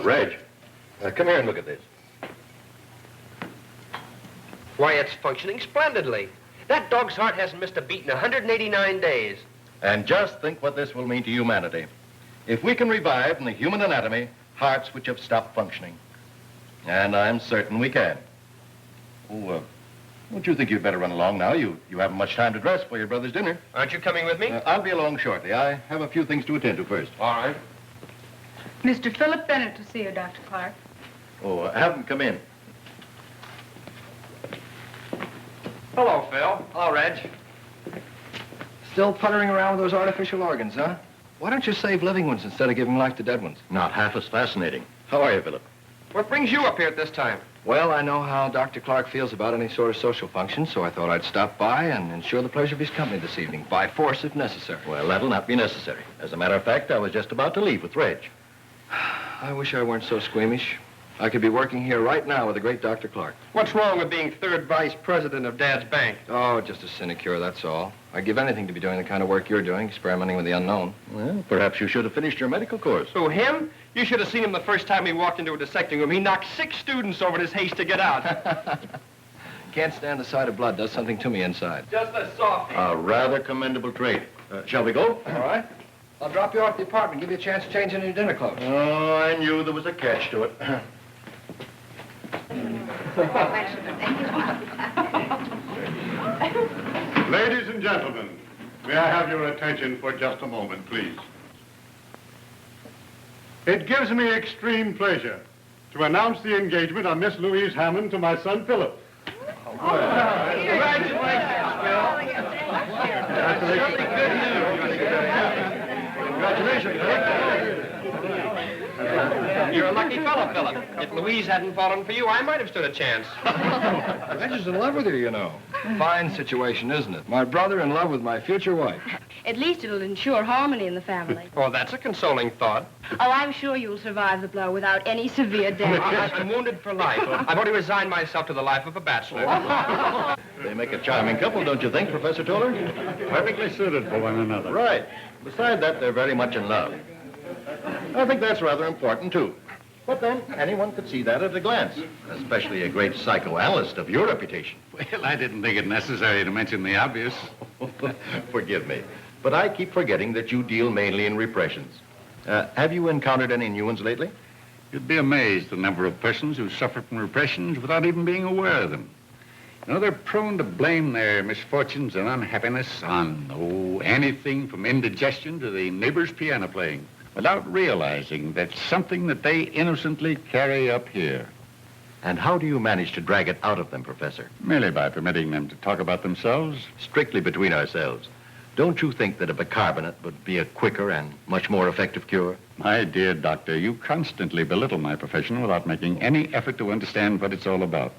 Reg, come here and look at this. Why, it's functioning splendidly. That dog's heart hasn't missed a beat in 189 days. And just think what this will mean to humanity. If we can revive in the human anatomy hearts which have stopped functioning. And I'm certain we can. Oh, don't you think you'd better run along now? You haven't much time to dress for your brother's dinner. Aren't you coming with me? I'll be along shortly. I have a few things to attend to first. All right. Mr. Philip Bennett to see you, Dr. Clark. Oh, have him come in. Hello, Phil. Hello, Reg. Still puttering around with those artificial organs, huh? Why don't you save living ones instead of giving life to dead ones? Not half as fascinating. How are you, Philip? What brings you up here at this time? Well, I know how Dr. Clark feels about any sort of social function, so I thought I'd stop by and ensure the pleasure of his company this evening, by force if necessary. Well, that'll not be necessary. As a matter of fact, I was just about to leave with Reg. I wish I weren't so squeamish. I could be working here right now with the great Dr. Clark. What's wrong with being third vice president of Dad's bank? Oh, just a sinecure, that's all. I'd give anything to be doing the kind of work you're doing, experimenting with the unknown. Well, perhaps you should have finished your medical course. Who, him? You should have seen him the first time he walked into a dissecting room. He knocked 6 students over in his haste to get out. Can't stand the sight of blood. Does something to me inside. Just a softie. A rather commendable trait. Shall we go? All right. I'll drop you off at the apartment, give you a chance to change into your dinner clothes. Oh, I knew there was a catch to it. Ladies and gentlemen, may I have your attention for just a moment, please? It gives me extreme pleasure to announce the engagement of Miss Louise Hammond to my son, Philip. Congratulations, Phil. You're a lucky fellow, Philip. If Louise hadn't fallen for you, I might have stood a chance. Reggie's in love with her, you know. Fine situation, isn't it? My brother in love with my future wife. At least it'll ensure harmony in the family. Oh, that's a consoling thought. Oh, I'm sure you'll survive the blow without any severe damage. I'm wounded for life. I've already resigned myself to the life of a bachelor. They make a charming couple, don't you think, Professor Toller? Perfectly suited for one another. Right. Besides that, they're very much in love. I think that's rather important, too. But then, anyone could see that at a glance, especially a great psychoanalyst of your reputation. Well, I didn't think it necessary to mention the obvious. Forgive me, but I keep forgetting that you deal mainly in repressions. Have you encountered any new ones lately? You'd be amazed the number of persons who suffer from repressions without even being aware of them. You know, they're prone to blame their misfortunes and unhappiness on, anything from indigestion to the neighbor's piano playing, without realizing that's something that they innocently carry up here. And how do you manage to drag it out of them, Professor? Merely by permitting them to talk about themselves. Strictly between ourselves. Don't you think that a bicarbonate would be a quicker and much more effective cure? My dear doctor, you constantly belittle my profession without making any effort to understand what it's all about.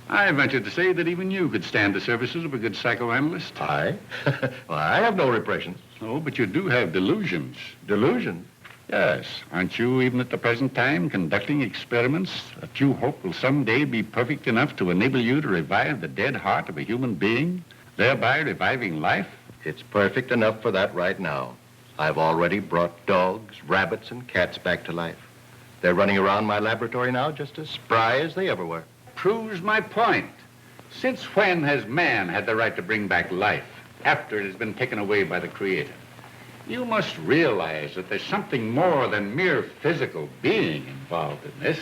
I venture to say that even you could stand the services of a good psychoanalyst. I? Well, I have no repressions. Oh, but you do have delusions. Delusion? Yes. Aren't you, even at the present time, conducting experiments that you hope will someday be perfect enough to enable you to revive the dead heart of a human being, thereby reviving life? It's perfect enough for that right now. I've already brought dogs, rabbits, and cats back to life. They're running around my laboratory now just as spry as they ever were. Proves my point. Since when has man had the right to bring back life after it has been taken away by the Creator? You must realize that there's something more than mere physical being involved in this.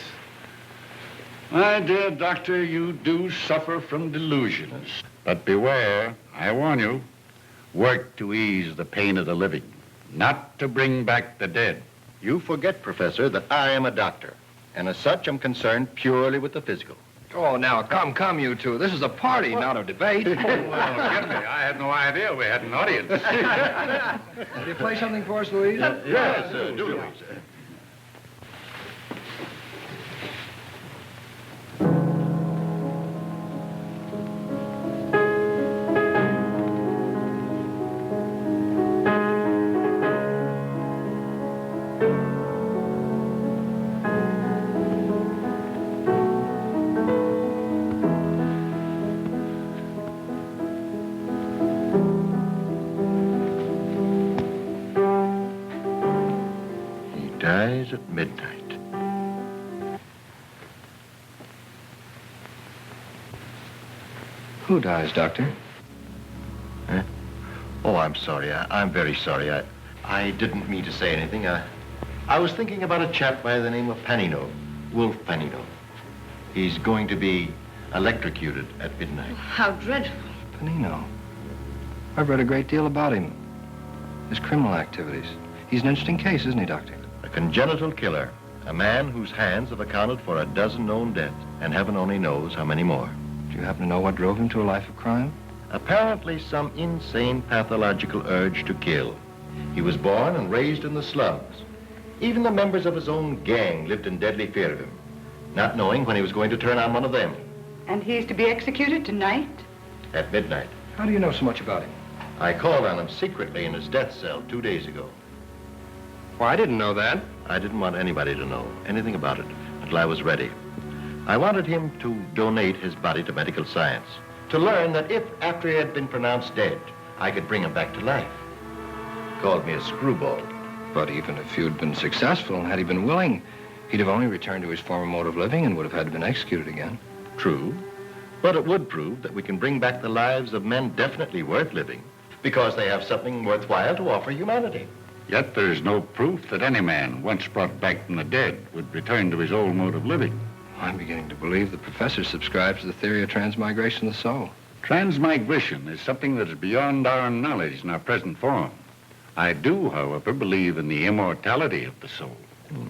My dear doctor, you do suffer from delusions. But beware, I warn you, work to ease the pain of the living, not to bring back the dead. You forget, Professor, that I am a doctor, and as such, I'm concerned purely with the physical. Oh, now, come, you two. This is a party, not a debate. Well, forgive me. I had no idea we had an audience. Will you play something for us, Louise? Yes, do, Louise. Dies at midnight. Who dies, Doctor? Huh? Oh, I'm sorry. I'm very sorry. I didn't mean to say anything. I was thinking about a chap by the name of Panino, Wolf Panino. He's going to be electrocuted at midnight. How dreadful. Panino. I've read a great deal about him. His criminal activities. He's an interesting case, isn't he, Doctor? A congenital killer. A man whose hands have accounted for a dozen known deaths, and heaven only knows how many more. Do you happen to know what drove him to a life of crime? Apparently some insane pathological urge to kill. He was born and raised in the slums. Even the members of his own gang lived in deadly fear of him, not knowing when he was going to turn on one of them. And he's to be executed tonight? At midnight. How do you know so much about him? I called on him secretly in his death cell 2 days ago. Well, I didn't know that. I didn't want anybody to know anything about it until I was ready. I wanted him to donate his body to medical science, to learn that if, after he had been pronounced dead, I could bring him back to life. He called me a screwball. But even if you'd been successful and had he been willing, he'd have only returned to his former mode of living and would have had to been executed again. True, but it would prove that we can bring back the lives of men definitely worth living because they have something worthwhile to offer humanity. Yet there is no proof that any man, once brought back from the dead, would return to his old mode of living. I'm beginning to believe the professor subscribes to the theory of transmigration of the soul. Transmigration is something that is beyond our knowledge in our present form. I do, however, believe in the immortality of the soul.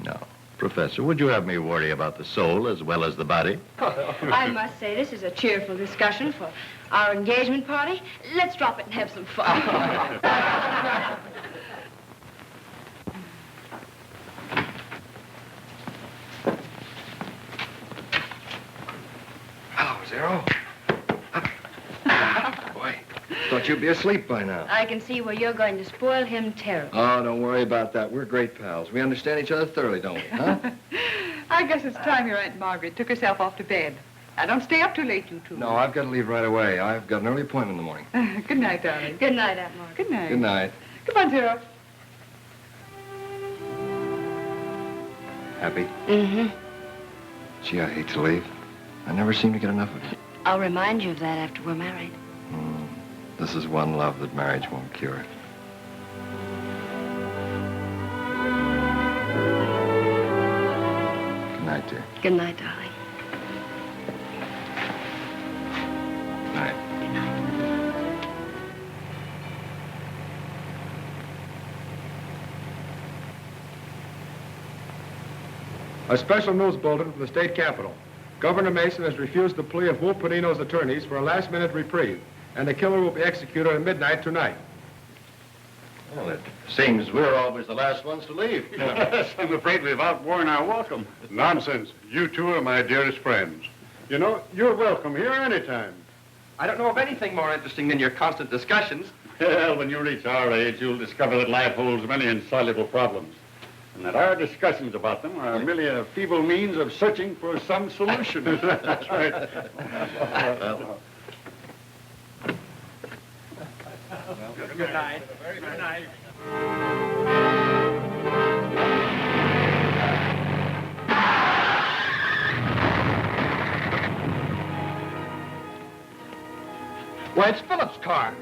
No. Professor, would you have me worry about the soul as well as the body? I must say, this is a cheerful discussion for our engagement party. Let's drop it and have some fun. Hello, Zero. Boy, thought you'd be asleep by now. I can see where you're going to spoil him terribly. Oh, don't worry about that. We're great pals. We understand each other thoroughly, don't we, huh? I guess it's time your Aunt Margaret took herself off to bed. Now, don't stay up too late, you two. No, I've got to leave right away. I've got an early appointment in the morning. Good night, darling. Good night, Aunt Margaret. Good night. Good night. Come on, Zero. Happy? Mm-hmm. Gee, I hate to leave. I never seem to get enough of it. I'll remind you of that after we're married. This is one love that marriage won't cure. Good night, dear. Good night, darling. Good night. Good night. A special news bulletin from the state capitol. Governor Mason has refused the plea of Wolf Panino's attorneys for a last-minute reprieve, and the killer will be executed at midnight tonight. Well, it seems we're always the last ones to leave. Yes, I'm afraid we've outworn our welcome. Nonsense. You two are my dearest friends. You know, you're welcome here anytime. I don't know of anything more interesting than your constant discussions. Well, when you reach our age, you'll discover that life holds many insoluble problems, and that our discussions about them are merely a feeble means of searching for some solution. That's right. Good night. Good night. Why, it's Philip's car.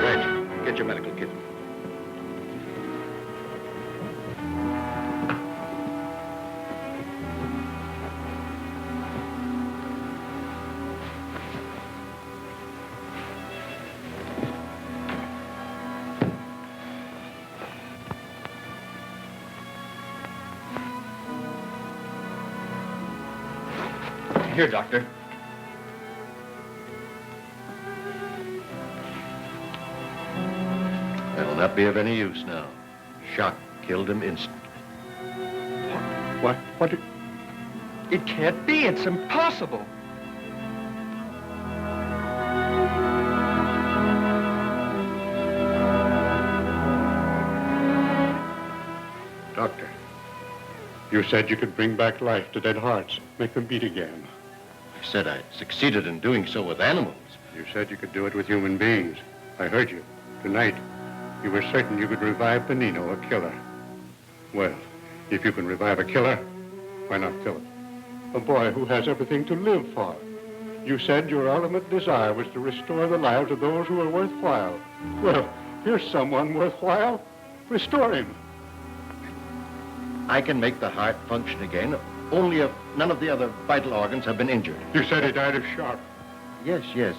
Reg, get your medical kit. Here, Doctor. That'll not be of any use now. Shock killed him instantly. What? It can't be. It's impossible. Doctor, you said you could bring back life to dead hearts, make them beat again. I said I succeeded in doing so with animals. You said you could do it with human beings. I heard you. Tonight, you were certain you could revive Panino, a killer. Well, if you can revive a killer, why not Philip? A boy who has everything to live for. You said your ultimate desire was to restore the lives of those who are worthwhile. Well, here's someone worthwhile. Restore him. I can make the heart function again, only if none of the other vital organs have been injured. You said he died of shock. Yes, yes.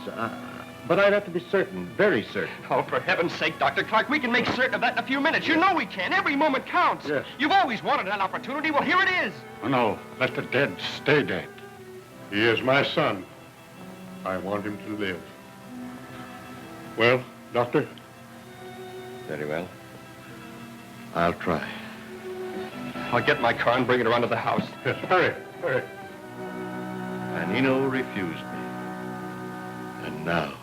But I'd have to be certain, very certain. Oh, for heaven's sake, Dr. Clark, we can make certain of that in a few minutes. You know we can. Every moment counts. Yes. You've always wanted that opportunity. Well, here it is. Oh, no, let the dead stay dead. He is my son. I want him to live. Well, Doctor? Very well. I'll try. I'll get my car and bring it around to the house. Yes, hurry, hurry. Panino refused me. And now...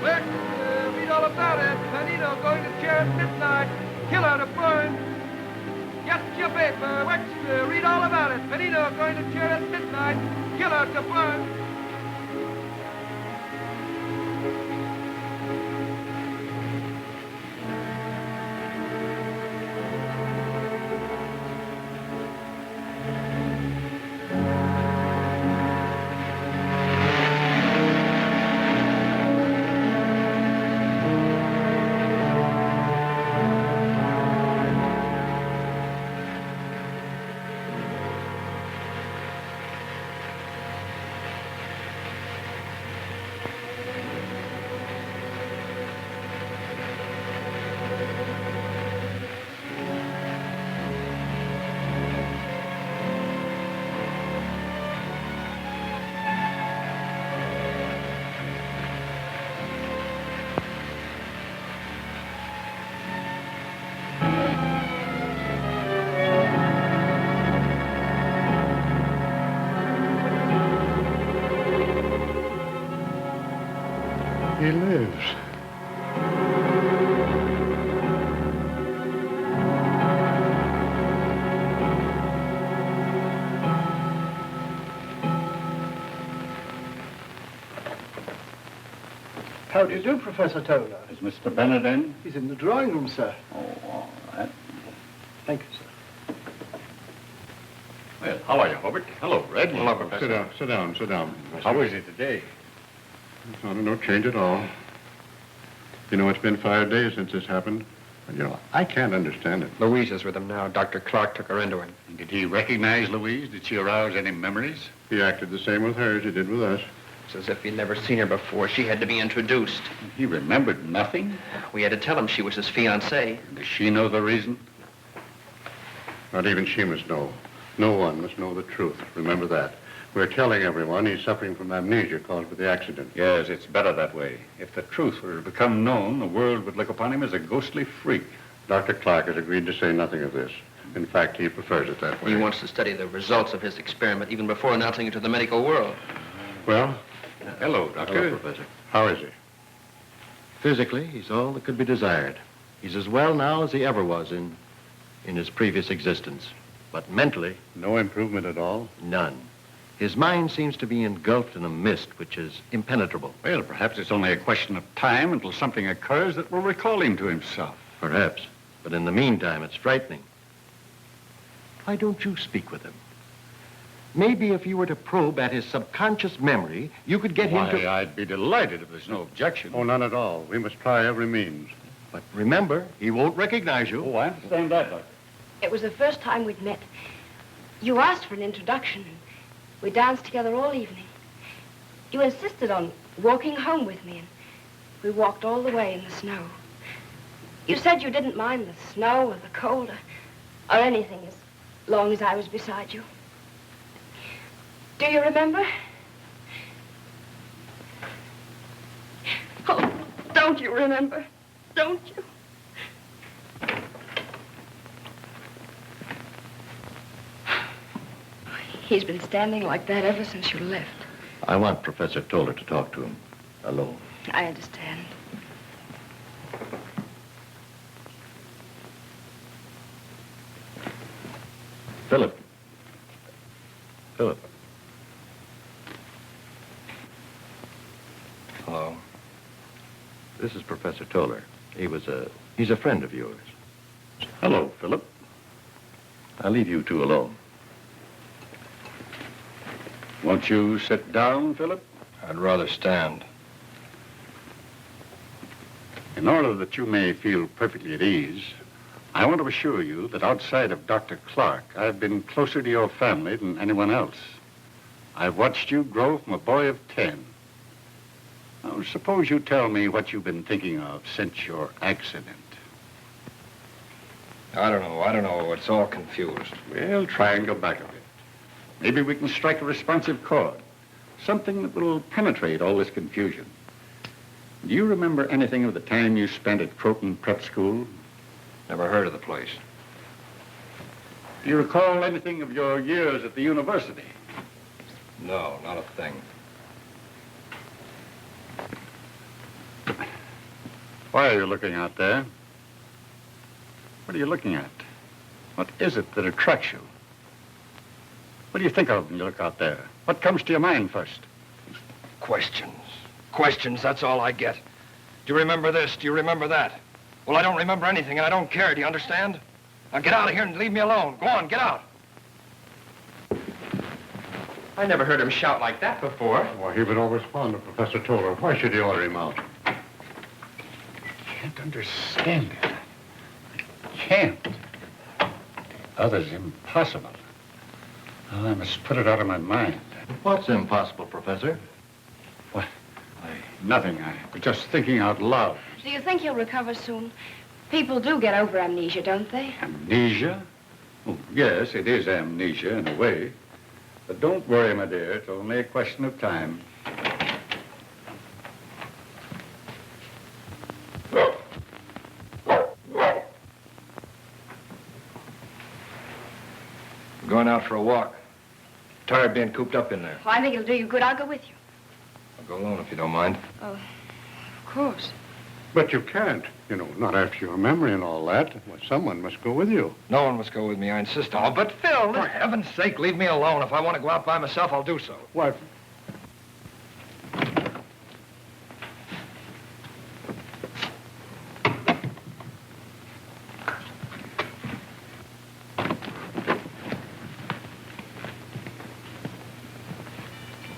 Read all about it. Panino going to chair at midnight. Killer to burn. Get your paper. Wexler, read all about it. Panino going to chair at midnight. Killer to burn. He lives. How do you do, Professor Toner? Is Mr. Bennett in? He's in the drawing room, sir. Oh, all right. Thank you, sir. Well, how are you, Hobart? Hello, Red. Hello, Professor. Sit down, sit down. How is it today? No change at all. You know, it's been 5 days since this happened. And, you know, I can't understand it. Louise is with him now. Dr. Clark took her into him. Did he recognize Louise? Did she arouse any memories? He acted the same with her as he did with us. It's as if he'd never seen her before. She had to be introduced. He remembered nothing? We had to tell him she was his fiancée. Does she know the reason? Not even she must know. No one must know the truth. Remember that. We're telling everyone he's suffering from amnesia caused by the accident. Yes, it's better that way. If the truth were to become known, the world would look upon him as a ghostly freak. Dr. Clark has agreed to say nothing of this. In fact, he prefers it that way. He wants to study the results of his experiment even before announcing it to the medical world. Well, Hello, Doctor. Hello, Professor. how is he? Physically, he's all that could be desired. He's as well now as he ever was in his previous existence. But mentally, No improvement at all? none. His mind seems to be engulfed in a mist which is impenetrable. Well, perhaps it's only a question of time until something occurs that will recall him to himself. Perhaps. But in the meantime, it's frightening. Why don't you speak with him? Maybe if you were to probe at his subconscious memory, you could get him Why, to... I'd be delighted if there's no objection. Oh, none at all. We must try every means. But remember, he won't recognize you. Oh, I understand that, Doctor. It was the first time we'd met. You asked for an introduction, and we danced together all evening. You insisted on walking home with me, and we walked all the way in the snow. You said you didn't mind the snow or the cold or anything as long as I was beside you. Do you remember? Don't you remember? Don't you? He's been standing like that ever since you left. I want Professor Toller to talk to him alone. I understand. Philip. Philip. Hello. This is Professor Toller. He's a friend of yours. Hello, Philip. I'll leave you two alone. Won't you sit down, Philip? I'd rather stand. In order that you may feel perfectly at ease, I want to assure you that outside of Dr. Clark, I've been closer to your family than anyone else. I've watched you grow from a boy of 10. Now, suppose you tell me what you've been thinking of since your accident. I don't know. It's all confused. Well, try and go back a bit. Maybe we can strike a responsive chord. Something that will penetrate all this confusion. Do you remember anything of the time you spent at Croton Prep School? Never heard of the place. Do you recall anything of your years at the university? No, not a thing. Why are you looking out there? What are you looking at? What is it that attracts you? What do you think of when you look out there? What comes to your mind first? Questions. Questions, that's all I get. Do you remember this? Do you remember that? Well, I don't remember anything, and I don't care. Do you understand? Now get out of here and leave me alone. Go on, get out. I never heard him shout like that before. Why, he would always respond to Professor Toller. Why should you order him out? I can't understand it. I can't. The other's impossible. Oh, I must put it out of my mind. What's impossible, Professor? What? Nothing. I was just thinking out loud. Do you think he'll recover soon? People do get over amnesia, don't they? Amnesia? Oh, yes, it is amnesia in a way. But don't worry, my dear. It's only a question of time. I'm going out for a walk. Tired being cooped up in there. Well, I think it'll do you good. I'll go with you. I'll go alone if you don't mind. Oh, of course. But you can't, not after your memory and all that. Well, someone must go with you. No one must go with me, I insist. Oh, but Phil, for heaven's sake, leave me alone. If I want to go out by myself, I'll do so. What?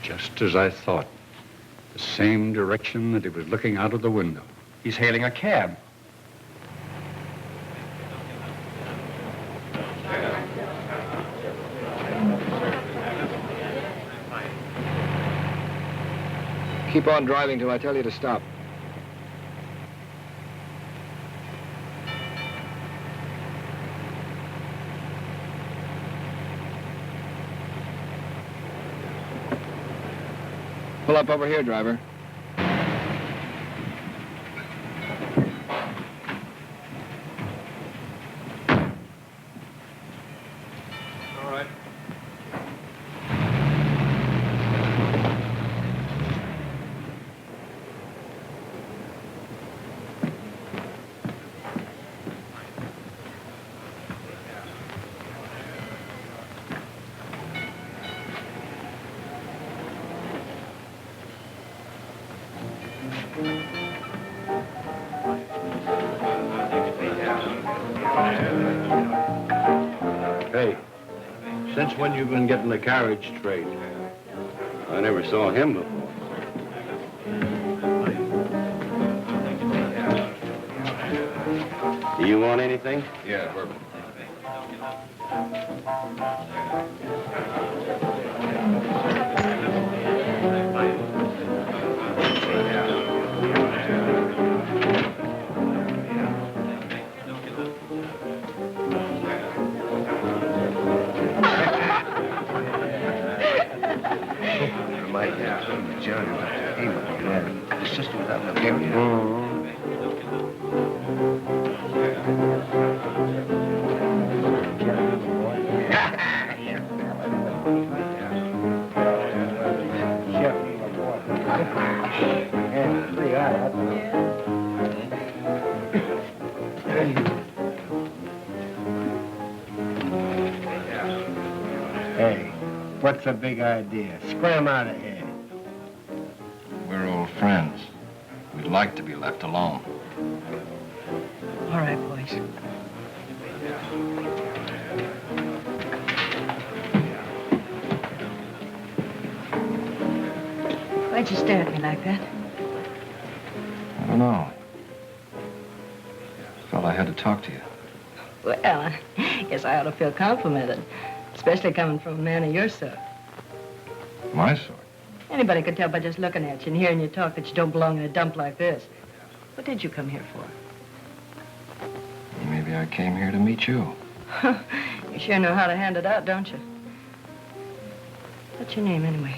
Just as I thought. The same direction that he was looking out of the window. He's hailing a cab. Keep on driving till I tell you to stop. Pull up over here, driver. All right. Hey, since when you been getting the carriage straight? I never saw him before. Do you want anything? Yeah, bourbon. Reminded me of John about the payment. Yeah. The sister without no carriage. Hey, what's the big idea? Scram out of here. We're old friends. We'd like to be left alone. All right, boys. Why'd you stare at me like that? I don't know. Felt I had to talk to you. Well, I guess I ought to feel complimented, especially coming from a man of your sort. My sort? Anybody could tell by just looking at you and hearing you talk that you don't belong in a dump like this. What did you come here for? Maybe I came here to meet you. You sure know how to hand it out, don't you? What's your name, anyway?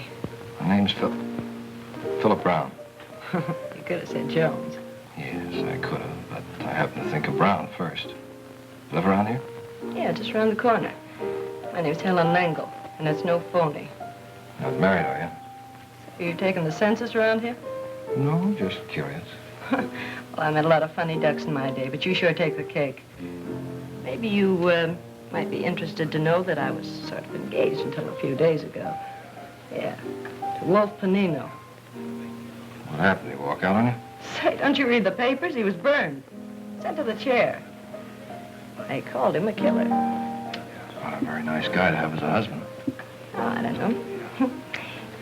My name's Philip Brown. You could have said Jones. Yes, I could have, but I happened to think of Brown first. Live around here? Yeah, just around the corner. My name's Helen Langle, and it's no phony. Not married, are you? Are you taking the census around here? No, just curious. Well, I met a lot of funny ducks in my day, but you sure take the cake. Maybe you might be interested to know that I was sort of engaged until a few days ago. Yeah, to Wolf Panino. What happened? Did he walk out on you? Say, don't you read the papers? He was burned. Sent to the chair. They called him a killer. Not a very nice guy to have as a husband. Oh, I don't know.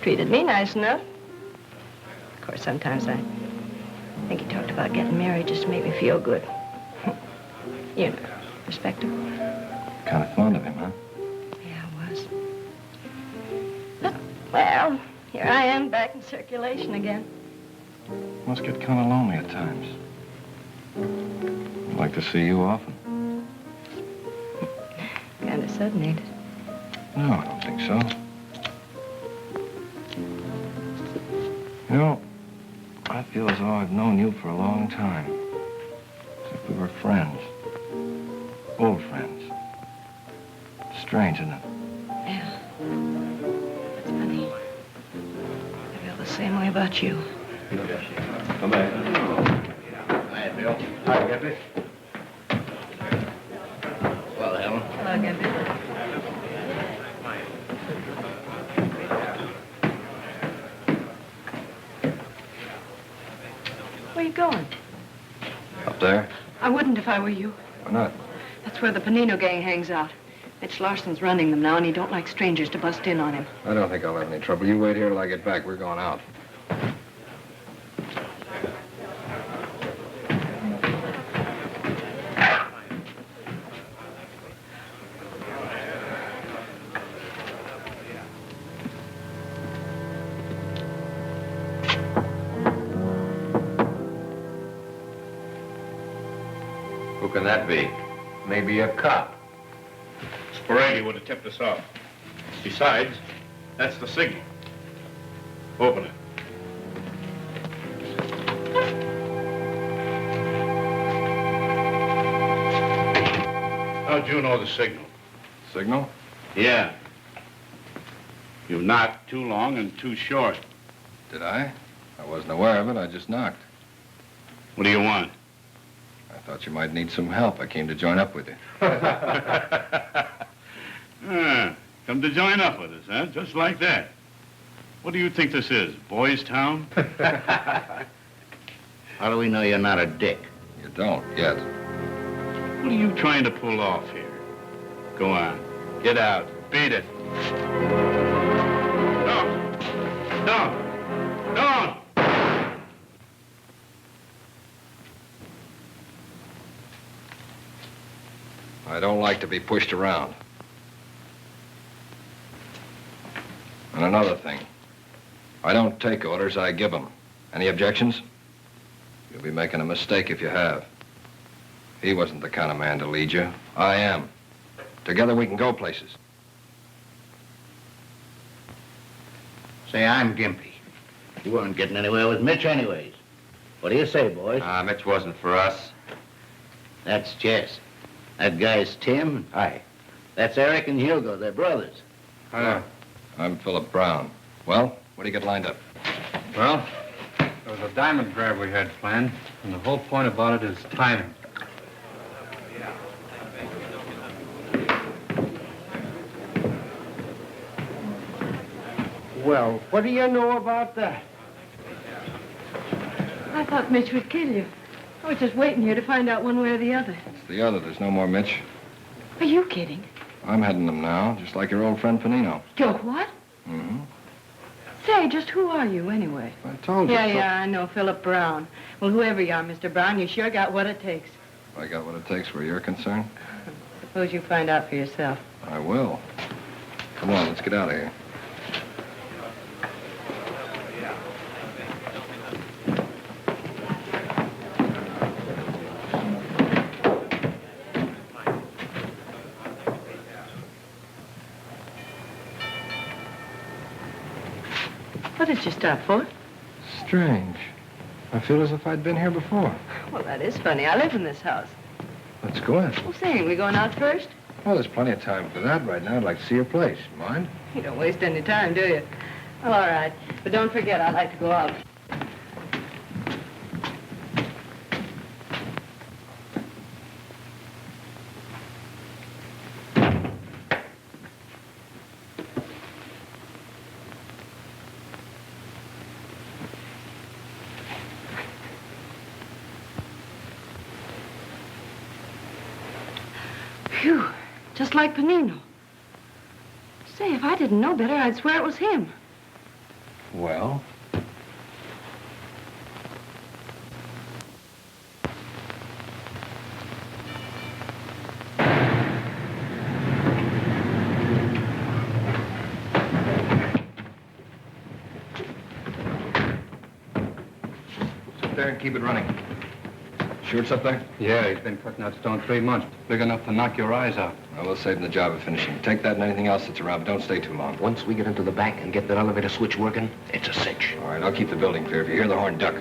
Treated me nice enough. Of course, sometimes I think he talked about getting married just to make me feel good. You know, respectable. Kind of fond of him, huh? Yeah, I was. But, well, here I am back in circulation again. Must get kind of lonely at times. I'd like to see you often. Kind of sudden, ain't it? No, I don't think so. You know, I feel as though I've known you for a long time. As if we were friends. Old friends. Strange, isn't it? Yeah. It's funny. I feel the same way about you. Come back. Hi, Bill. Hi, Gippy. Well, Helen. Hello, Gimpy. Where are you going? Up there? I wouldn't if I were you. Why not? That's where the Panino gang hangs out. Mitch Larson's running them now, and he don't like strangers to bust in on him. I don't think I'll have any trouble. You wait here till I get back. We're going out. Who can that be? Maybe a cop. Sporady would have tipped us off. Besides, that's the signal. Open it. How'd you know the signal? Signal? Yeah. You knocked too long and too short. Did I? I wasn't aware of it. I just knocked. What do you want? I thought you might need some help. I came to join up with you. Come to join up with us, huh? Just like that. What do you think this is, Boys Town? How do we know you're not a dick? You don't yet. What are you trying to pull off here? Go on. Get out. Beat it. Don't. Don't. Don't. I don't like to be pushed around. And another thing. I don't take orders, I give them. Any objections? You'll be making a mistake if you have. He wasn't the kind of man to lead you. I am. Together we can go places. Say, I'm Gimpy. You weren't getting anywhere with Mitch anyways. What do you say, boys? Mitch wasn't for us. That's Jess. That guy's Tim. Hi. That's Eric and Hugo. They're brothers. I'm Philip Brown. Well, what do you get lined up? Well, there was a diamond grab we had planned, and the whole point about it is timing. Well, what do you know about that? I thought Mitch would kill you. I was just waiting here to find out one way or the other. It's the other. There's no more Mitch. Are you kidding? I'm heading them now, just like your old friend Panino. Joe, what? Mm-hmm. Say, just who are you, anyway? I told you. Yeah, I know, Philip Brown. Well, whoever you are, Mr. Brown, you sure got what it takes. I got what it takes where you're concerned. Suppose you find out for yourself. I will. Come on, let's get out of here. What did you stop for? Strange. I feel as if I'd been here before. Well, that is funny. I live in this house. Let's go in. Well, say, we going out first? Well, there's plenty of time for that right now. I'd like to see your place. Mind? You don't waste any time, do you? Well, all right. But don't forget, I'd like to go out. Phew, just like Panino. Say, if I didn't know better, I'd swear it was him. Well? Sit there and keep it running. Sure it's up there? Yeah, he's been cutting that stone 3 months. Big enough to knock your eyes out. Well, we'll save him the job of finishing. Take that and anything else that's around, but don't stay too long. Once we get into the back and get that elevator switch working, it's a cinch. All right, I'll keep the building clear. If you hear the horn, duck.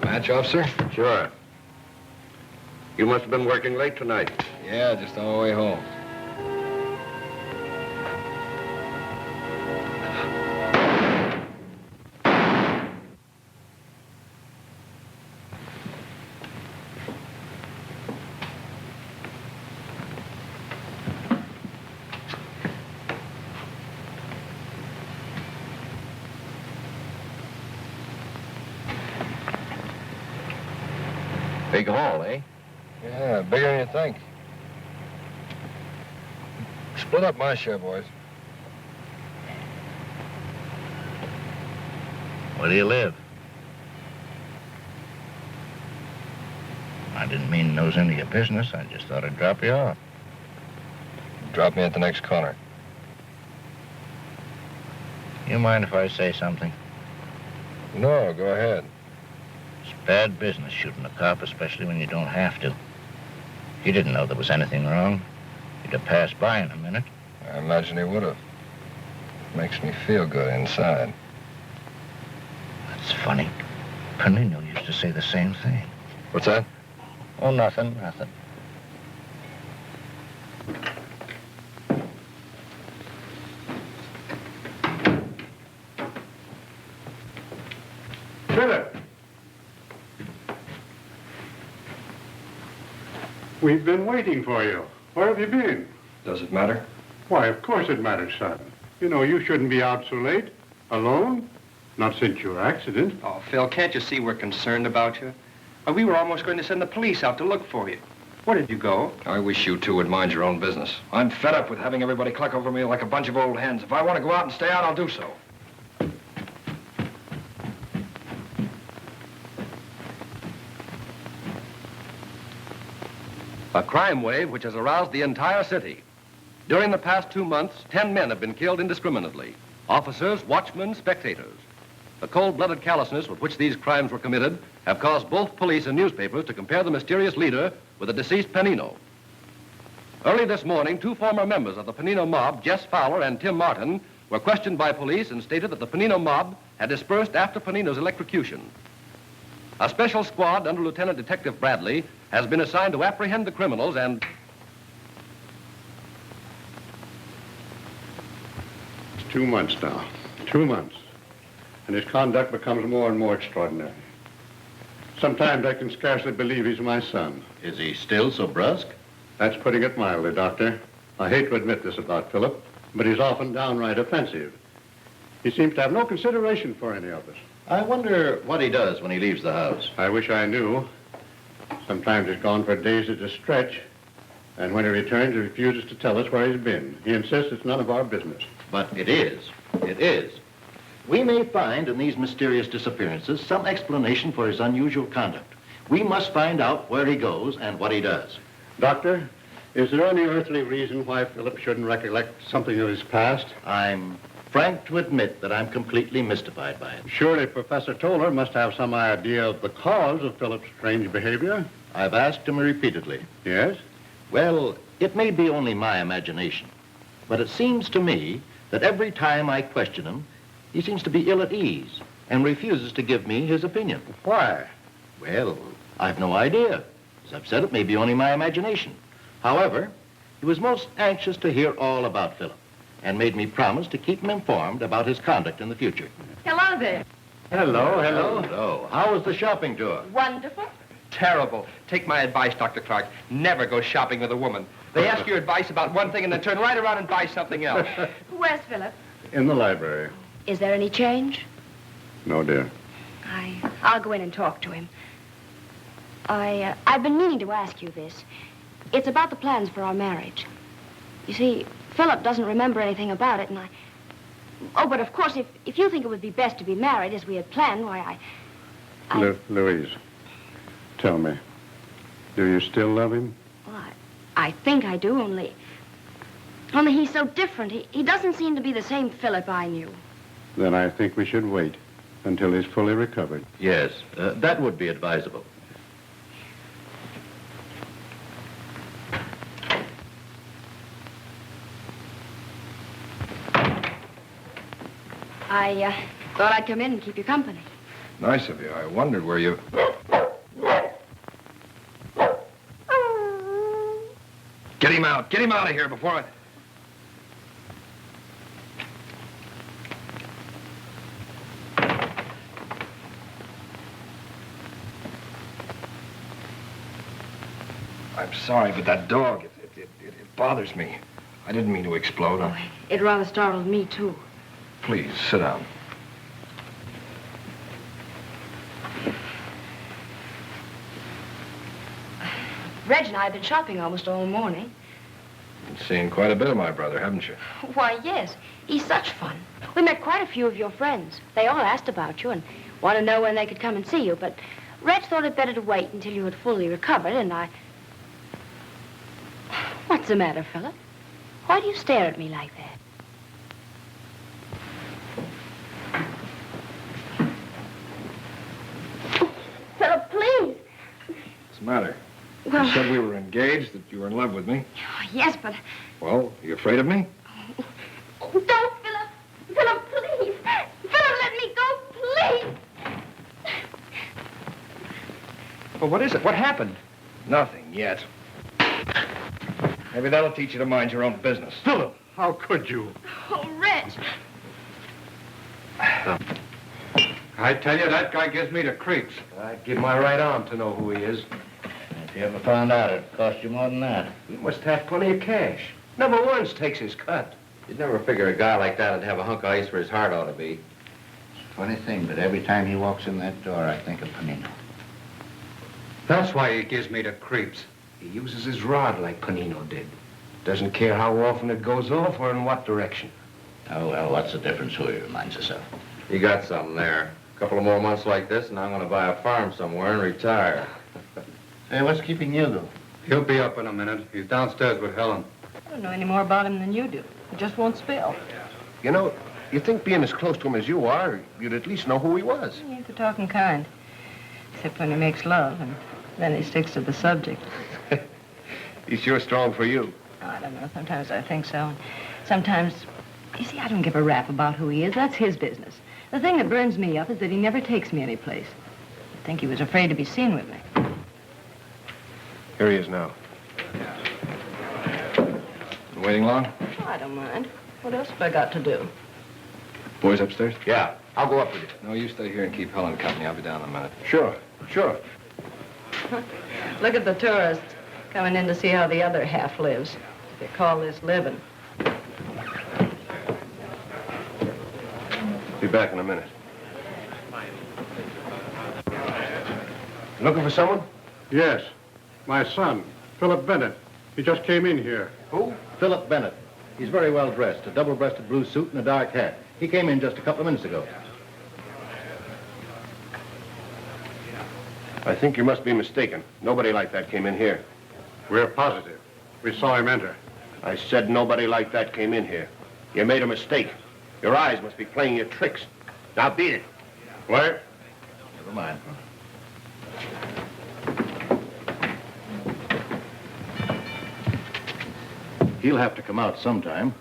Match, officer? Sure. You must have been working late tonight. Yeah, just on our way home. Big haul, eh? Yeah, bigger than you think. Split up my share, boys. Where do you live? I didn't mean to nose into your business. I just thought I'd drop you off. Drop me at the next corner. You mind if I say something? No, go ahead. It's bad business shooting a cop, especially when you don't have to. He didn't know there was anything wrong. He'd have passed by in a minute. I imagine he would have. Makes me feel good inside. That's funny. Panino used to say the same thing. What's that? Oh, nothing. Philip! We've been waiting for you. Where have you been? Does it matter? Why, of course it matters, son. You know, you shouldn't be out so late. Alone? Not since your accident. Oh, Phil, can't you see we're concerned about you? We were almost going to send the police out to look for you. Where did you go? I wish you two would mind your own business. I'm fed up with having everybody cluck over me like a bunch of old hens. If I want to go out and stay out, I'll do so. A crime wave which has aroused the entire city. During the past 2 months, 10 men have been killed indiscriminately. Officers, watchmen, spectators. The cold-blooded callousness with which these crimes were committed have caused both police and newspapers to compare the mysterious leader with the deceased Panino. Early this morning, 2 former members of the Panino mob, Jess Fowler and Tim Martin, were questioned by police and stated that the Panino mob had dispersed after Panino's electrocution. A special squad under Lieutenant Detective Bradley has been assigned to apprehend the criminals and... It's 2 months now. 2 months. And his conduct becomes more and more extraordinary. Sometimes I can scarcely believe he's my son. Is he still so brusque? That's putting it mildly, Doctor. I hate to admit this about Philip, but he's often downright offensive. He seems to have no consideration for any of us. I wonder what he does when he leaves the house. I wish I knew. Sometimes he's gone for days at a stretch, and when he returns, he refuses to tell us where he's been. He insists it's none of our business. But it is. It is. We may find in these mysterious disappearances some explanation for his unusual conduct. We must find out where he goes and what he does. Doctor, is there any earthly reason why Philip shouldn't recollect something of his past? I'm frank to admit that I'm completely mystified by it. Surely Professor Toller must have some idea of the cause of Philip's strange behavior. I've asked him repeatedly. Yes? Well, it may be only my imagination, but it seems to me that every time I question him, he seems to be ill at ease and refuses to give me his opinion. Why? Well, I've no idea. As I've said, it may be only my imagination. However, he was most anxious to hear all about Philip and made me promise to keep him informed about his conduct in the future. Hello there. Hello, hello. Hello. How was the shopping tour? Wonderful. Terrible. Take my advice, Dr. Clark. Never go shopping with a woman. They ask your advice about one thing and then turn right around and buy something else. Where's Philip? In the library. Is there any change? No, dear. I'll go in and talk to him. I've been meaning to ask you this. It's about the plans for our marriage. You see, Philip doesn't remember anything about it, and Oh, but of course, if you think it would be best to be married as we had planned, why, Louise, tell me, do you still love him? Well, I think I do, only he's so different. He doesn't seem to be the same Philip I knew. Then I think we should wait until he's fully recovered. Yes, that would be advisable. I thought I'd come in and keep you company. Nice of you. I wondered where you... Get him out. Get him out of here before I... I'm sorry, but that dog, it bothers me. I didn't mean to explode. Oh, it rather startled me, too. Please, sit down. Reg and I have been shopping almost all morning. Been seeing quite a bit of my brother, haven't you? Why, yes. He's such fun. We met quite a few of your friends. They all asked about you and wanted to know when they could come and see you, but Reg thought it better to wait until you had fully recovered, and I... What's the matter, Philip? Why do you stare at me like that? Philip, please. What's the matter? Well... You said we were engaged, that you were in love with me. Yes, but... Well, are you afraid of me? Oh, don't, Philip. Philip, please. Philip, let me go, please. Well, what is it? What happened? Nothing yet. Maybe that'll teach you to mind your own business. Philip, how could you? Oh, Reg. I tell you, that guy gives me the creeps. I'd give my right arm to know who he is. If you ever found out, it'd cost you more than that. He must have plenty of cash. Never once takes his cut. You'd never figure a guy like that would have a hunk of ice where his heart ought to be. It's a funny thing, but every time he walks in that door, I think of Panino. That's why he gives me the creeps. He uses his rod like Panino did. Doesn't care how often it goes off or in what direction. Oh, well, what's the difference who he reminds us of? You got something there. A couple of more months like this, and I'm going to buy a farm somewhere and retire. Hey, what's keeping you, though? He'll be up in a minute. He's downstairs with Helen. I don't know any more about him than you do. He just won't spill. You know, you'd think being as close to him as you are, you'd at least know who he was. He's the talking kind. Except when he makes love, and then he sticks to the subject. He's sure strong for you. Oh, I don't know. Sometimes I think so. And sometimes You see, I don't give a rap about who he is. That's his business. The thing that burns me up is that he never takes me anyplace. I think he was afraid to be seen with me. Here he is now. Waiting long? Oh, I don't mind. What else have I got to do? Boys upstairs? Yeah, I'll go up with you. No, you stay here and keep Helen company. I'll be down in a minute. Sure, sure. Look at the tourists coming in to see how the other half lives. If you call this living. Be back in a minute. Looking for someone? Yes. My son, Philip Bennett. He just came in here. Who? Philip Bennett. He's very well dressed, a double-breasted blue suit and a dark hat. He came in just a couple of minutes ago. I think you must be mistaken. Nobody like that came in here. We're positive. We saw him enter. I said nobody like that came in here. You made a mistake. Your eyes must be playing you tricks. Now beat it. Where? Never mind. He'll have to come out sometime.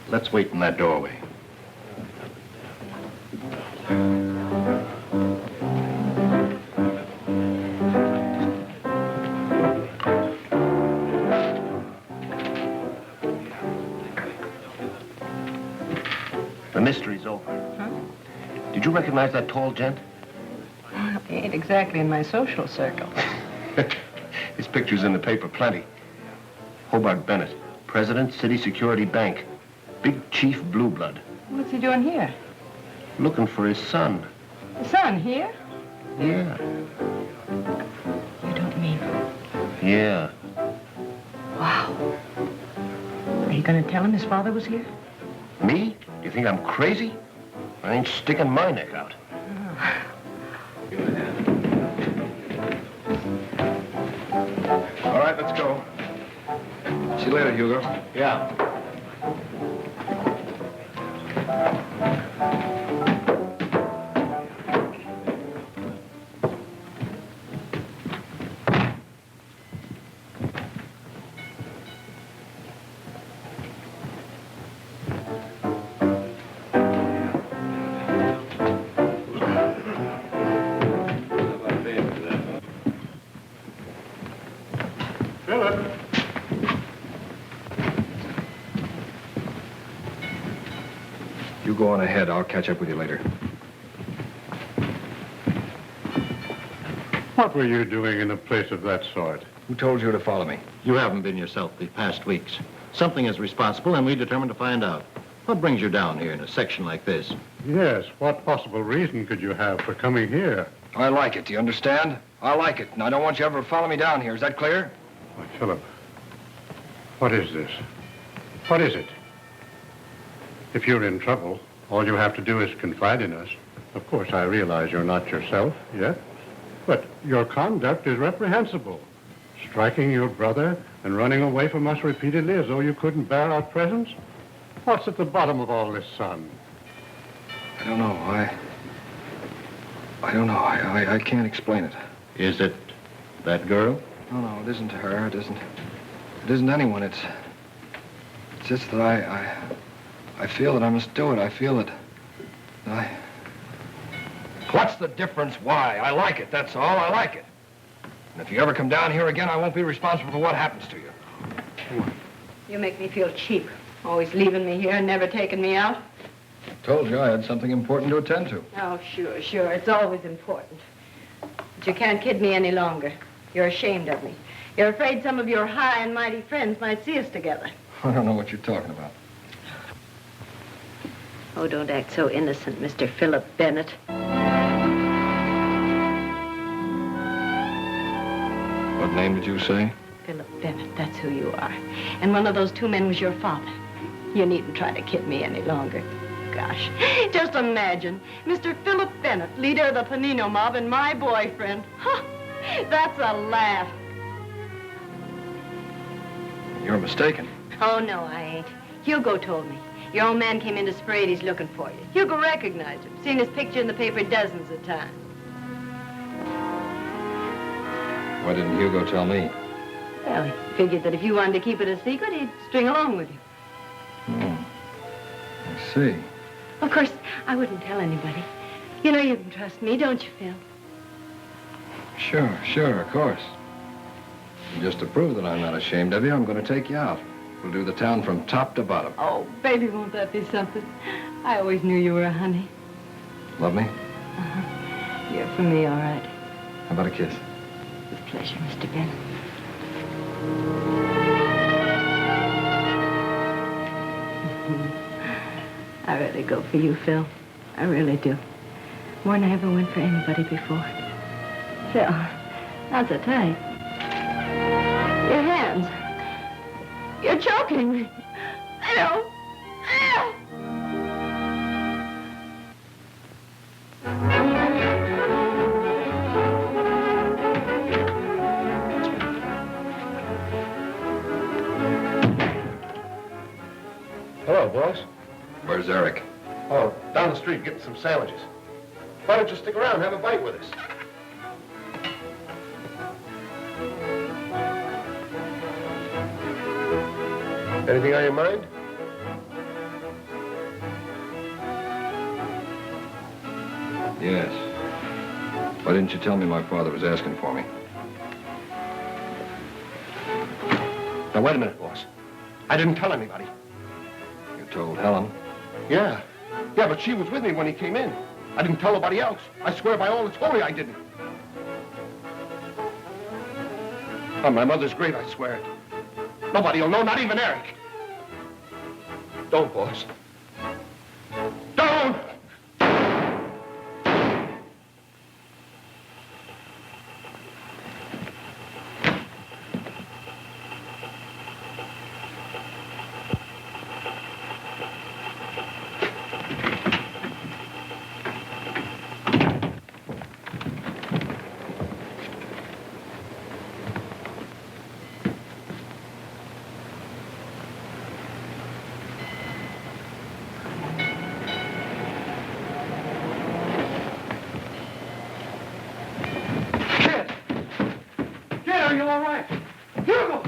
Let's wait in that doorway. The mystery's over. Huh? Did you recognize that tall gent? Well, he ain't exactly in my social circle. His picture's in the paper, plenty. Hobart Bennett, President, City Security Bank. Big Chief Blue Blood. What's he doing here? Looking for his son. The son here? Yeah. You don't mean. Yeah. Wow. Are you going to tell him his father was here? Me? Do you think I'm crazy? I ain't sticking my neck out. All right, let's go. See you later, Hugo. Yeah. Philip. You go on ahead. I'll catch up with you later. What were you doing in a place of that sort? Who told you to follow me? You haven't been yourself the past weeks. Something is responsible, and we determined to find out. What brings you down here in a section like this? Yes. What possible reason could you have for coming here? I like it. Do you understand? I like it, and I don't want you ever to follow me down here. Is that clear? Why, Philip, what is this? What is it? If you're in trouble, all you have to do is confide in us. Of course, I realize you're not yourself yet, but your conduct is reprehensible. Striking your brother and running away from us repeatedly as though you couldn't bear our presence? What's at the bottom of all this, son? I don't know. I don't know. I can't explain it. Is it that girl? No, it isn't her. It isn't anyone. It's just that I feel that I must do it. I feel that What's the difference? Why? I like it, that's all. I like it. And if you ever come down here again, I won't be responsible for what happens to you. You make me feel cheap. Always leaving me here and never taking me out. Told you I had something important to attend to. Oh, sure. It's always important. But you can't kid me any longer. You're ashamed of me. You're afraid some of your high and mighty friends might see us together. I don't know what you're talking about. Oh, don't act so innocent, Mr. Philip Bennett. What name did you say? Philip Bennett, that's who you are. And one of those two men was your father. You needn't try to kid me any longer. Gosh, just imagine, Mr. Philip Bennett, leader of the Panino mob, and my boyfriend. Huh, that's a laugh. You're mistaken. Oh, no, I ain't. Hugo told me. Your old man came into Sprady's looking for you. Hugo recognized him, seen his picture in the paper dozens of times. Why didn't Hugo tell me? Well, he figured that if you wanted to keep it a secret, he'd string along with you. see. Of course, I wouldn't tell anybody. You know you can trust me, don't you, Phil? Sure, of course. And just to prove that I'm not ashamed of you, I'm going to take you out. We'll do the town from top to bottom. Oh, baby, won't that be something? I always knew you were a honey. Love me? Uh-huh. You're for me, all right. How about a kiss? With pleasure, Mr. Bennett. I really go for you, Phil. I really do. More than I ever went for anybody before. Phil, not so tight. Your hands. You're choking me. I know. Hello, boss. Where's Eric? Oh, down the street getting some sandwiches. Why don't you stick around and have a bite with us? Anything on your mind? Yes. Why didn't you tell me my father was asking for me? Now, wait a minute, boss. I didn't tell anybody. You told Helen? Yeah, but she was with me when he came in. I didn't tell nobody else. I swear by all that's holy I didn't. On my mother's grave, I swear it. Nobody'll know, not even Eric. Don't, boss. Don't! Are you all right? Hugo!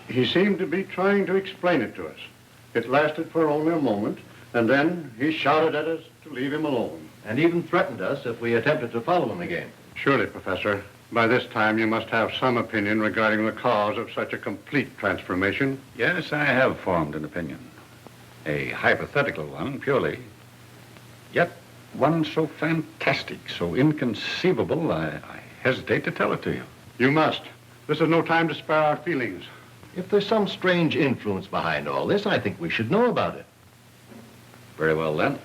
He seemed to be trying to explain it to us. It lasted for only a moment, and then he shouted at us to leave him alone. And even threatened us if we attempted to follow him again. Surely, Professor, by this time you must have some opinion regarding the cause of such a complete transformation. Yes, I have formed an opinion. A hypothetical one, purely. Yet one so fantastic, so inconceivable, I hesitate to tell it to you. You must. This is no time to spare our feelings. If there's some strange influence behind all this, I think we should know about it. Very well, then.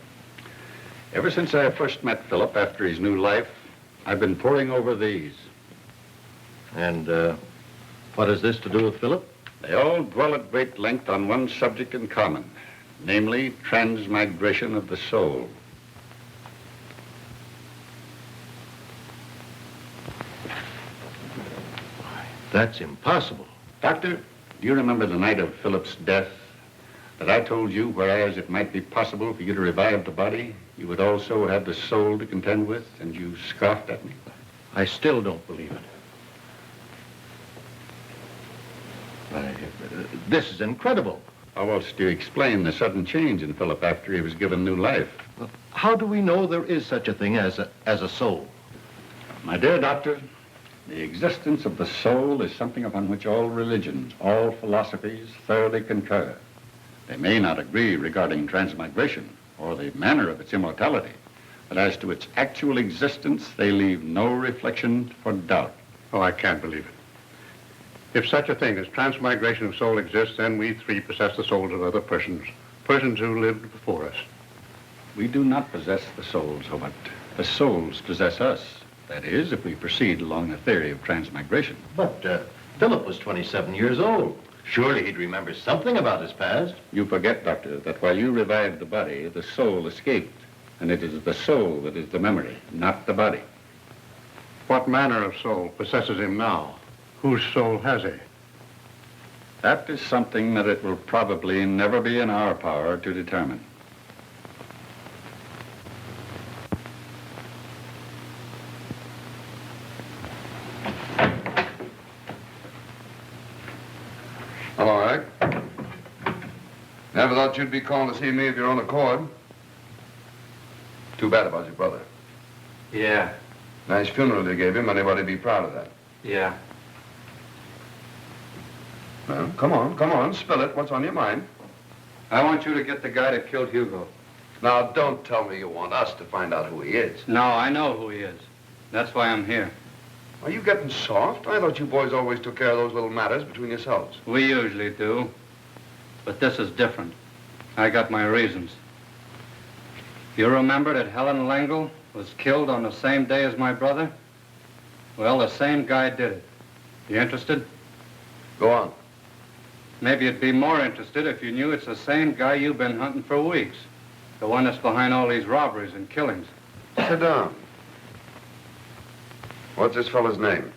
Ever since I first met Philip after his new life, I've been poring over these. And what has this to do with Philip? They all dwell at great length on one subject in common, namely transmigration of the soul. That's impossible. Doctor, do you remember the night of Philip's death that I told you, whereas it might be possible for you to revive the body, you would also have the soul to contend with, and you scoffed at me? I still don't believe it. This is incredible. How else do you explain the sudden change in Philip after he was given new life? How do we know there is such a thing as a soul? My dear doctor, the existence of the soul is something upon which all religions, all philosophies thoroughly concur. They may not agree regarding transmigration or the manner of its immortality, but as to its actual existence, they leave no reflection for doubt. Oh, I can't believe it. If such a thing as transmigration of soul exists, then we three possess the souls of other persons, persons who lived before us. We do not possess the souls, Hobart. The souls possess us. That is, if we proceed along the theory of transmigration. But Philip was 27 years old. Surely he'd remember something about his past. You forget, Doctor, that while you revived the body, the soul escaped. And it is the soul that is the memory, not the body. What manner of soul possesses him now? Whose soul has he? That is something that it will probably never be in our power to determine. Never thought you'd be calling to see me of your own accord. Too bad about your brother. Yeah. Nice funeral you gave him. Anybody be proud of that? Yeah. Well, come on, spill it. What's on your mind? I want you to get the guy that killed Hugo. Now, don't tell me you want us to find out who he is. No, I know who he is. That's why I'm here. Are you getting soft? I thought you boys always took care of those little matters between yourselves. We usually do. But this is different. I got my reasons. You remember that Helen Langle was killed on the same day as my brother? Well, the same guy did it. You interested? Go on. Maybe you'd be more interested if you knew it's the same guy you've been hunting for weeks. The one that's behind all these robberies and killings. Sit down. What's this fella's name?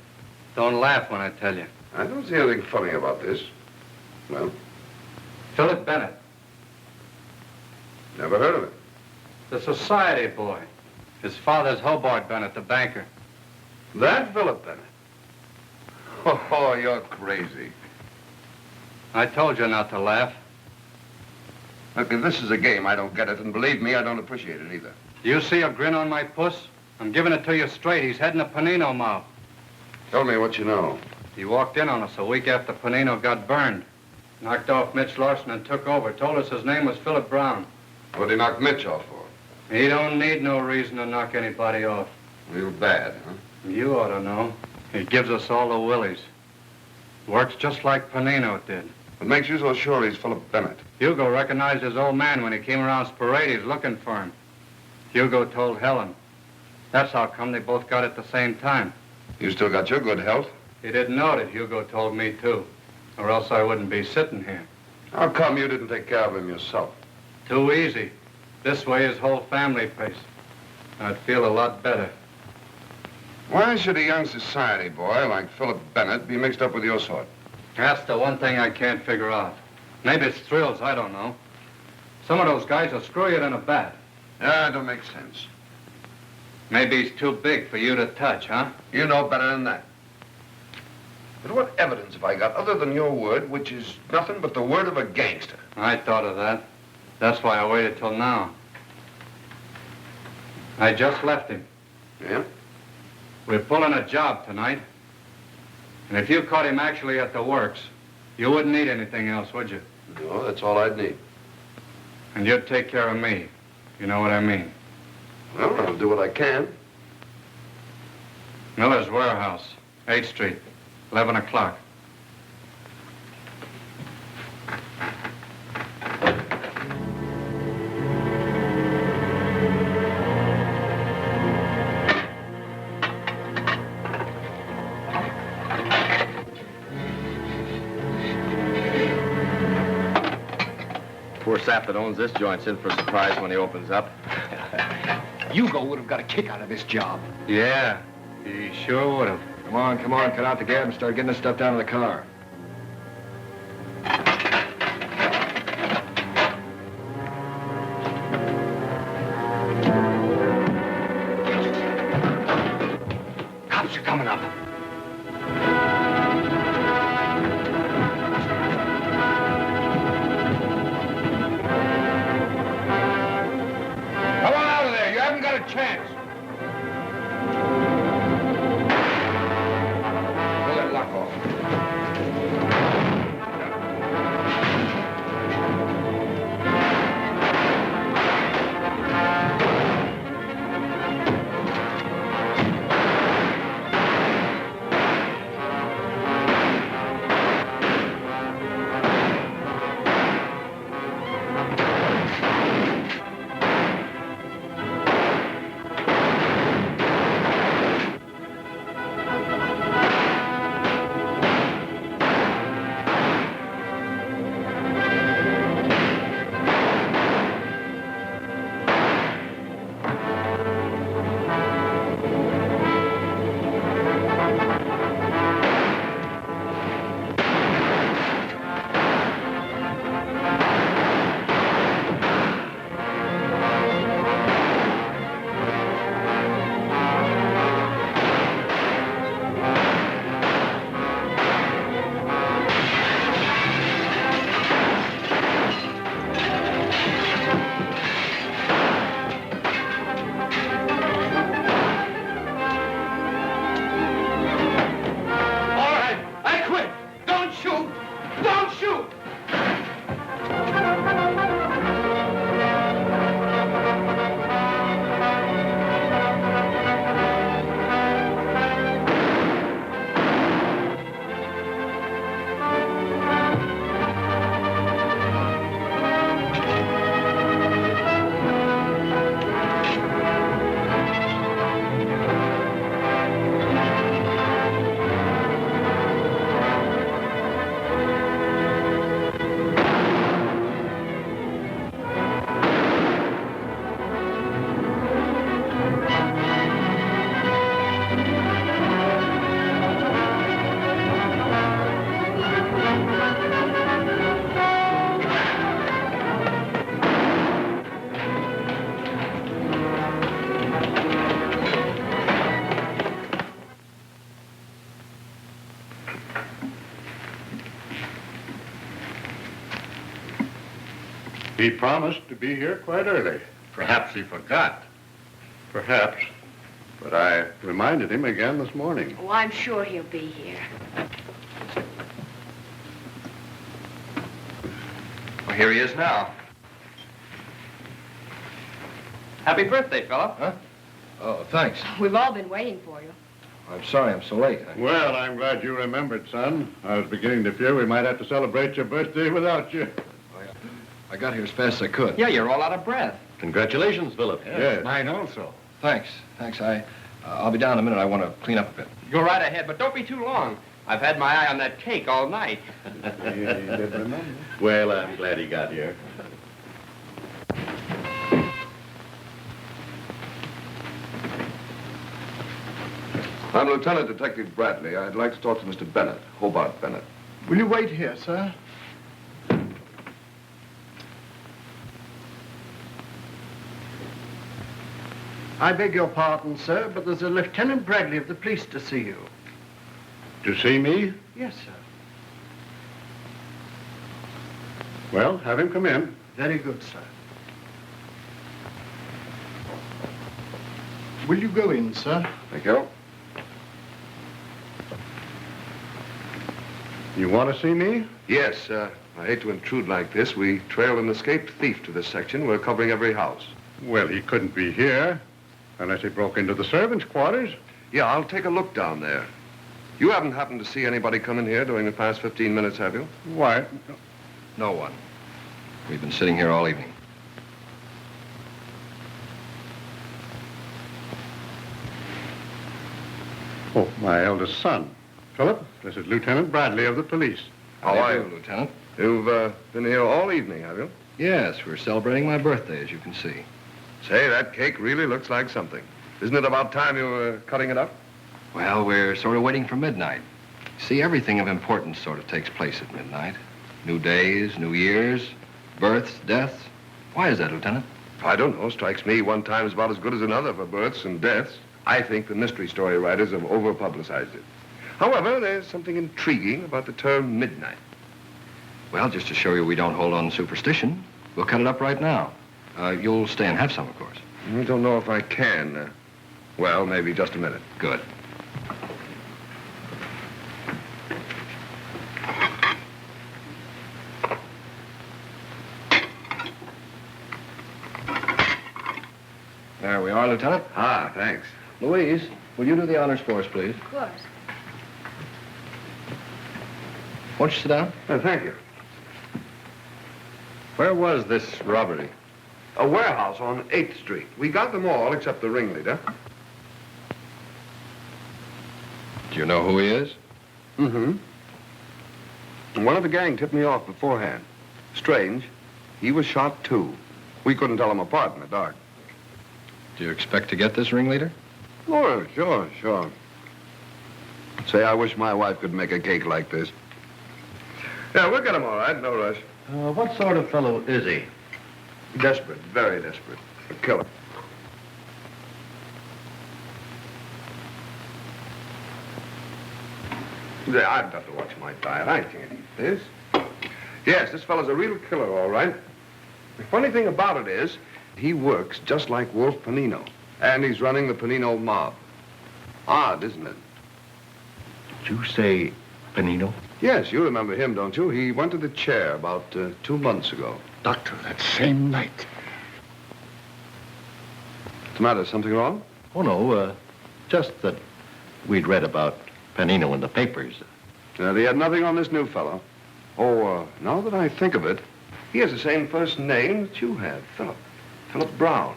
Don't laugh when I tell you. I don't see anything funny about this. Well? Philip Bennett. Never heard of him. The society boy. His father's Hobart Bennett, the banker. That Philip Bennett? Oh, you're crazy. I told you not to laugh. Look, if this is a game, I don't get it, and believe me, I don't appreciate it either. Do you see a grin on my puss? I'm giving it to you straight. He's heading to Panino mob. Tell me what you know. He walked in on us a week after Panino got burned. Knocked off Mitch Larson and took over. Told us his name was Philip Brown. What'd he knock Mitch off for? He don't need no reason to knock anybody off. Real bad, huh? You ought to know. He gives us all the willies. Works just like Panino did. What makes you so sure he's Philip Bennett? Hugo recognized his old man when he came around Sporades looking for him. Hugo told Helen. That's how come they both got at the same time. You still got your good health? He didn't know it. Hugo told me, too. Or else I wouldn't be sitting here. How come you didn't take care of him yourself? Too easy. This way his whole family pays. I'd feel a lot better. Why should a young society boy like Philip Bennett be mixed up with your sort? That's the one thing I can't figure out. Maybe it's thrills, I don't know. Some of those guys will screw you in a bat. Yeah, it don't make sense. Maybe he's too big for you to touch, huh? You know better than that. But what evidence have I got other than your word, which is nothing but the word of a gangster? I thought of that. That's why I waited till now. I just left him. Yeah? We're pulling a job tonight. And if you caught him actually at the works, you wouldn't need anything else, would you? No, that's all I'd need. And you'd take care of me. You know what I mean? Well, I'll do what I can. Miller's Warehouse, 8th Street, 11 o'clock. Poor sap that owns this joint's in for a surprise when he opens up. Hugo would have got a kick out of this job. Yeah, he sure would have. Come on, cut out the gab and start getting this stuff down to the car. Cops are coming up. Come on out of there. You haven't got a chance. Pull that lock off. He promised to be here quite early. Perhaps he forgot. Perhaps. But I reminded him again this morning. Oh, I'm sure he'll be here. Well, here he is now. Happy birthday, Philip. Huh? Oh, thanks. We've all been waiting for you. I'm sorry I'm so late. Well, I'm glad you remembered, son. I was beginning to fear we might have to celebrate your birthday without you. I got here as fast as I could. Yeah, you're all out of breath. Congratulations, Philip. Yes. Mine also. Thanks. I'll be down in a minute. I want to clean up a bit. Go right ahead, but don't be too long. I've had my eye on that cake all night. He did remember. Well, I'm glad he got here. I'm Lieutenant Detective Bradley. I'd like to talk to Mr. Bennett, Hobart Bennett. Will you wait here, sir? I beg your pardon, sir, but there's a Lieutenant Bradley of the police to see you. To see me? Yes, sir. Well, have him come in. Very good, sir. Will you go in, sir? Thank you. You want to see me? Yes, I hate to intrude like this. We trailed an escaped thief to this section. We're covering every house. Well, he couldn't be here unless he broke into the servants' quarters. Yeah, I'll take a look down there. You haven't happened to see anybody come in here during the past 15 minutes, have you? Why? No one. We've been sitting here all evening. Oh, my eldest son. Philip, this is Lieutenant Bradley of the police. How are you, Lieutenant? You've been here all evening, have you? Yes, we're celebrating my birthday, as you can see. Say, that cake really looks like something. Isn't it about time you were cutting it up? Well, we're sort of waiting for midnight. See, everything of importance sort of takes place at midnight. New days, new years, births, deaths. Why is that, Lieutenant? I don't know. Strikes me one time is about as good as another for births and deaths. I think the mystery story writers have over-publicized it. However, there's something intriguing about the term midnight. Well, just to show you we don't hold on to superstition, we'll cut it up right now. You'll stay and have some, of course. I don't know if I can. Well, maybe just a minute. Good. There we are, Lieutenant. Ah, thanks. Louise, will you do the honors for us, please? Of course. Won't you sit down? Thank you. Where was this robbery? A warehouse on 8th Street. We got them all except the ringleader. Do you know who he is? Mm-hmm. One of the gang tipped me off beforehand. Strange. He was shot, too. We couldn't tell them apart in the dark. Do you expect to get this ringleader? Oh, sure. Say, I wish my wife could make a cake like this. Yeah, we'll get him all right. No rush. What sort of fellow is he? Desperate, very desperate. A killer. Yeah, I've got to watch my diet. I can't eat this. Yes, this fellow's a real killer, all right. The funny thing about it is, he works just like Wolf Panino. And he's running the Panino mob. Odd, isn't it? Did you say Panino? Yes, you remember him, don't you? He went to the chair about 2 months ago. Doctor, that same night. What's the matter? Something wrong? Oh, no, just that we'd read about Panino in the papers. They had nothing on this new fellow. Oh, now that I think of it, he has the same first name that you have, Philip. Philip Brown.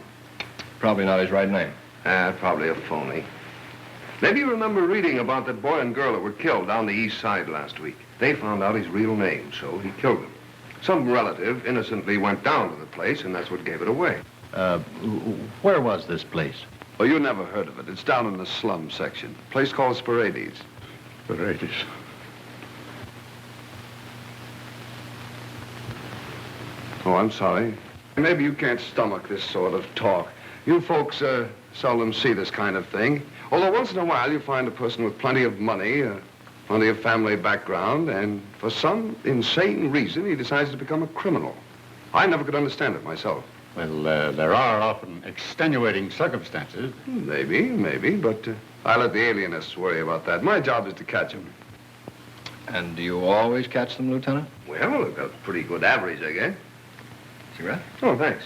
Probably not his right name. Probably a phony. Maybe you remember reading about that boy and girl that were killed down the east side last week. They found out his real name, so he killed them. Some relative innocently went down to the place, and that's what gave it away. Where was this place? Oh, you never heard of it. It's down in the slum section. A place called Sporades. Sporades. Oh, I'm sorry. Maybe you can't stomach this sort of talk. You folks seldom see this kind of thing. Although once in a while you find a person with plenty of money, plenty of family background, and for some insane reason he decides to become a criminal. I never could understand it myself. Well, there are often extenuating circumstances. Maybe, but I let the alienists worry about that. My job is to catch them. And do you always catch them, Lieutenant? Well, I've got a pretty good average, I guess. Cigarette? Oh, thanks.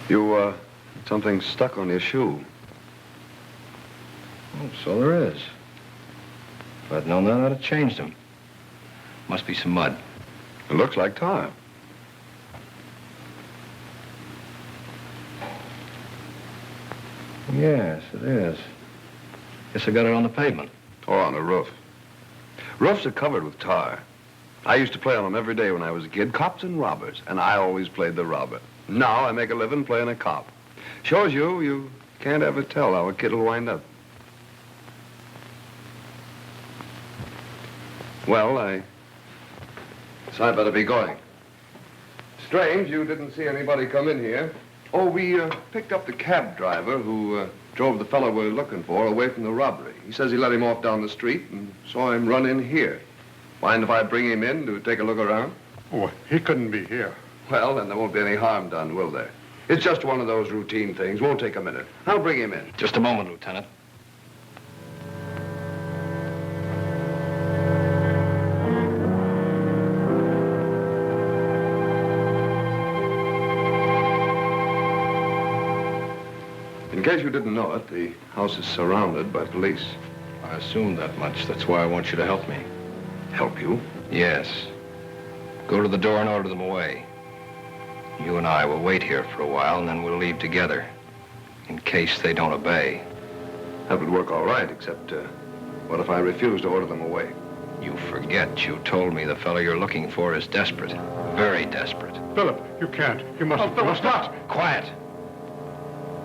You, something stuck on your shoe. Oh, so there is. If I'd known that, I'd have changed them. Must be some mud. It looks like tar. Yes, it is. Guess I got it on the pavement. Or on the roof. Roofs are covered with tar. I used to play on them every day when I was a kid, cops and robbers, and I always played the robber. Now I make a living playing a cop. Shows you can't ever tell how a kid will wind up. Well, I better be going. Strange, you didn't see anybody come in here. Oh, we picked up the cab driver who drove the fellow we're looking for away from the robbery. He says he let him off down the street and saw him run in here. Mind if I bring him in to take a look around? Oh, he couldn't be here. Well, then there won't be any harm done, will there? It's just one of those routine things. Won't take a minute. I'll bring him in. Just a moment, Lieutenant. In case you didn't know it, the house is surrounded by police. I assumed that much. That's why I want you to help me. Help you? Yes. Go to the door and order them away. You and I will wait here for a while, and then we'll leave together, in case they don't obey. That would work all right, except, what if I refuse to order them away? You forget you told me the fellow you're looking for is desperate. Very desperate. Philip, you can't. You must. Oh, Philip, stop! Quiet.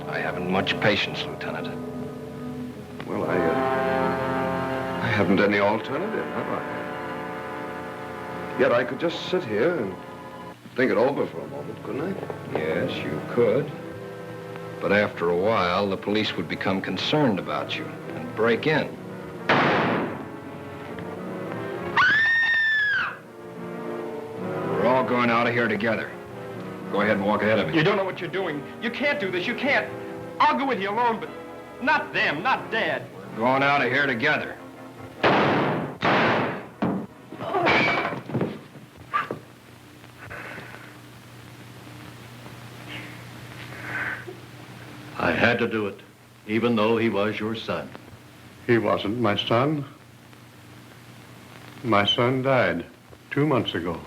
I haven't much patience, Lieutenant. Well, I haven't any alternative, have I? Yet I could just sit here and think it over for a moment, couldn't I? Yes, you could. But after a while, the police would become concerned about you and break in. We're all going out of here together. Go ahead and walk ahead of me. You don't know what you're doing. You can't do this. You can't. I'll go with you alone, but not them, not Dad. We're going out of here together. I had to do it, even though he was your son. He wasn't my son. My son died 2 months ago.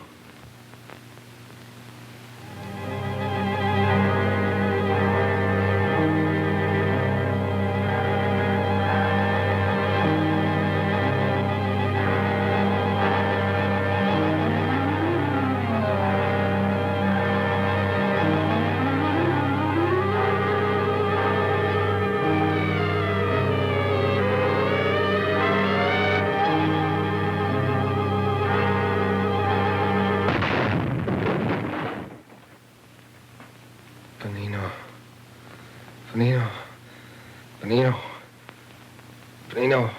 Benino.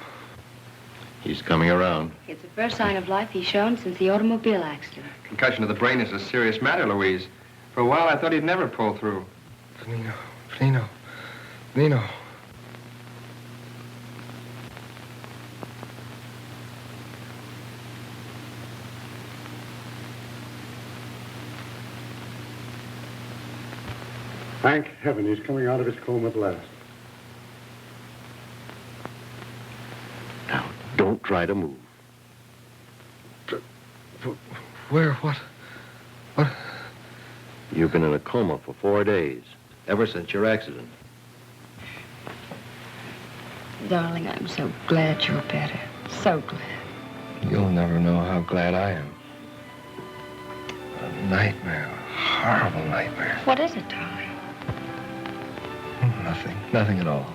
He's coming around. It's the first sign of life he's shown since the automobile accident. Concussion of the brain is a serious matter, Louise. For a while, I thought he'd never pull through. Benino. Thank heaven he's coming out of his coma at last. Now, don't try to move. Where? What? You've been in a coma for 4 days, ever since your accident. Darling, I'm so glad you're better. So glad. You'll never know how glad I am. A nightmare, a horrible nightmare. What is it, darling? Nothing at all.